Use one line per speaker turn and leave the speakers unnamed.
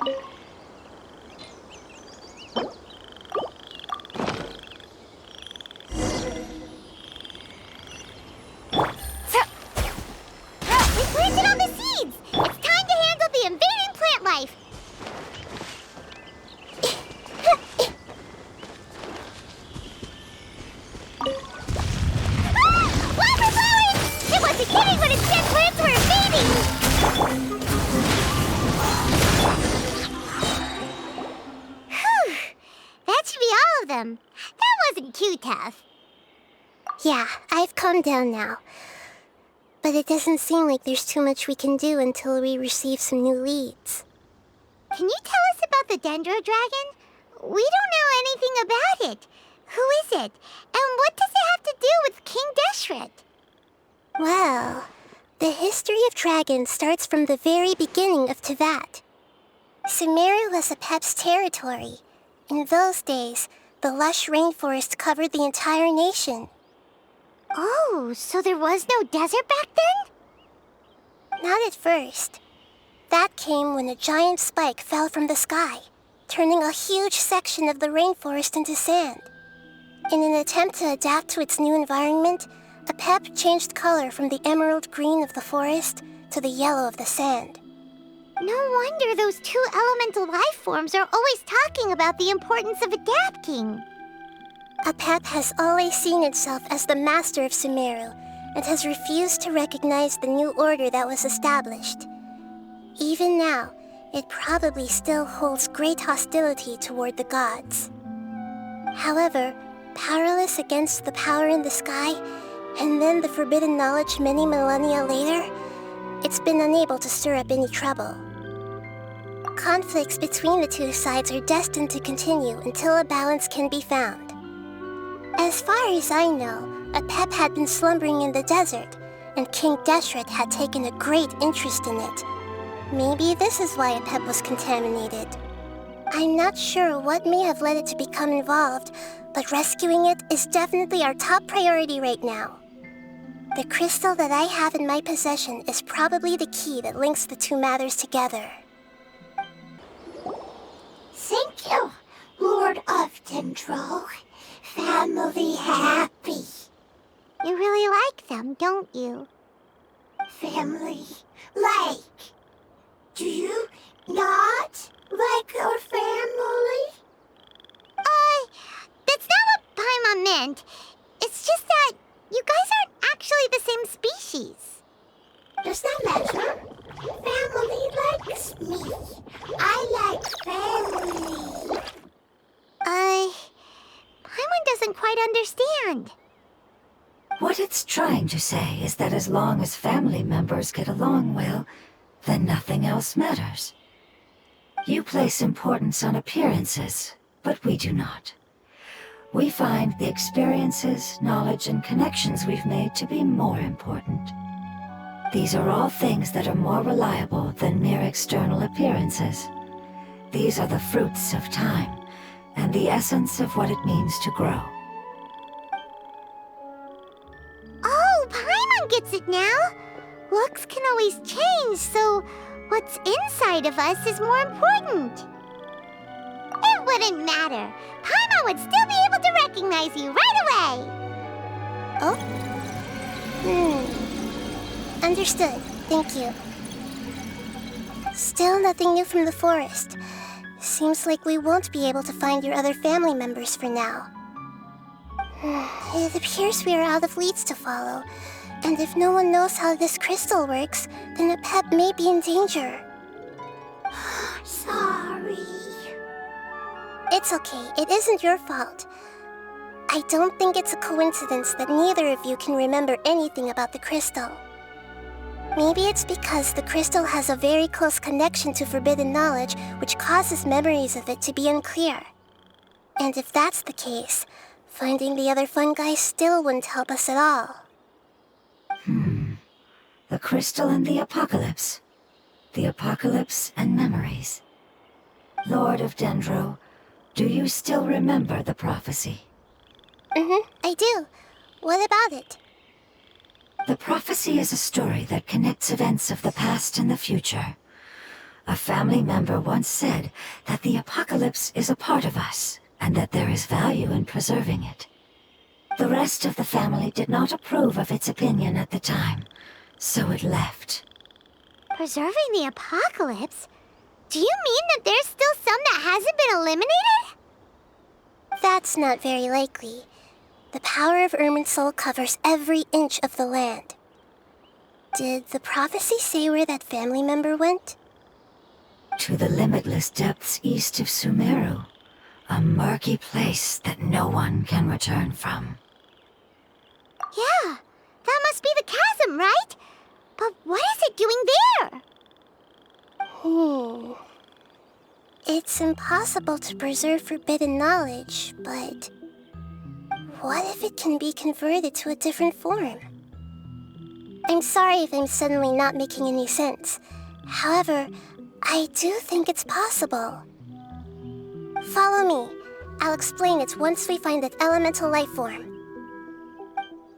We planted all the seeds! It's time to handle the invading plant life! Flower flowers! It wasn't kidding when it said plants were invading! Whew! That should be all of them. That wasn't too tough. Yeah, I've calmed down now. But it doesn't seem like there's too much we can do until we receive some new leads. Can you tell us about the Dendro Dragon? We don't know anything about it. Who is it? And what does it have to do with King DESHRET? Well, the history of dragons starts from the very beginning of Teyvat. Sumeru was APEP's territory. In those days, the lush rainforest covered the entire nation. Oh, so there was no desert back then? Not at first. That came when a giant spike fell from the sky, turning a huge section of the rainforest into sand. In an attempt to adapt to its new environment, APEP changed color from the emerald green of the forest to the yellow of the sand. No wonder those two elemental life forms are always talking about the importance of adapting. APEP has always seen itself as the master of Sumeru and has refused to recognize the new order that was established. Even now, it probably still holds great hostility toward the gods. However, powerless against the power in the sky, and then the forbidden knowledge many millennia later, it's been unable to stir up any trouble. Conflicts between the two sides are destined to continue until a balance can be found. As far as I know, APEP had been slumbering in the desert, and King DESHRET had taken a great interest in it. Maybe this is why APEP was contaminated. I'm not sure what may have led it to become involved, but rescuing it is definitely our top priority right now. The crystal that I have in my possession is probably the key that links the two matters together.
Thank you, Lord of Dendro. Family happy.
You really like them, don't you?
Family like. Do you not like your family?
That's not what Paimon meant. It's just that you guys aren't actually the same species.
Does that matter? Family likes me. I like family.
Paimon doesn't quite understand.
What it's trying to say is that as long as family members get along well, then nothing else matters. You place importance on appearances, but we do not. We find the experiences, knowledge, and connections we've made to be more important. These are all things that are more reliable than mere external appearances. These are the fruits of time, and the essence of what it means to grow.
Oh, Paimon gets it now! Looks can always change, so what's inside of us is more important. It wouldn't matter. Paimon would still be able to recognize you right away. Oh? Understood. Thank you. Still nothing new from the forest. Seems like we won't be able to find your other family members for now. It appears we are out of leads to follow. And if no one knows how this crystal works, then APEP may be in danger.
Sorry.
It's okay. It isn't your fault. I don't think it's a coincidence that neither of you can remember anything about the crystal. Maybe it's because the crystal has a very close connection to forbidden knowledge, which causes memories of it to be unclear. And if that's the case, finding the other fungi still wouldn't help us at all.
The crystal and the apocalypse. The apocalypse and memories. Lord of Dendro, do you still remember the prophecy?
I do. What about it?
The prophecy is a story that connects events of the past and the future. A family member once said that the apocalypse is a part of us, and that there is value in preserving it. The rest of the family did not approve of its opinion at the time, so it left.
Preserving the apocalypse? Do you mean that there's still some that hasn't been eliminated? That's not very likely. The power of Irminsul covers every inch of the land. Did the prophecy say where that family member went?
To the limitless depths east of Sumeru, a murky place that no one can return from.
Yeah, that must be the chasm, right? But what is it doing there? It's impossible to preserve forbidden knowledge, but what if it can be converted to a different form? I'm sorry if I'm suddenly not making any sense. However, I do think it's possible. Follow me. I'll explain it once we find that elemental life form.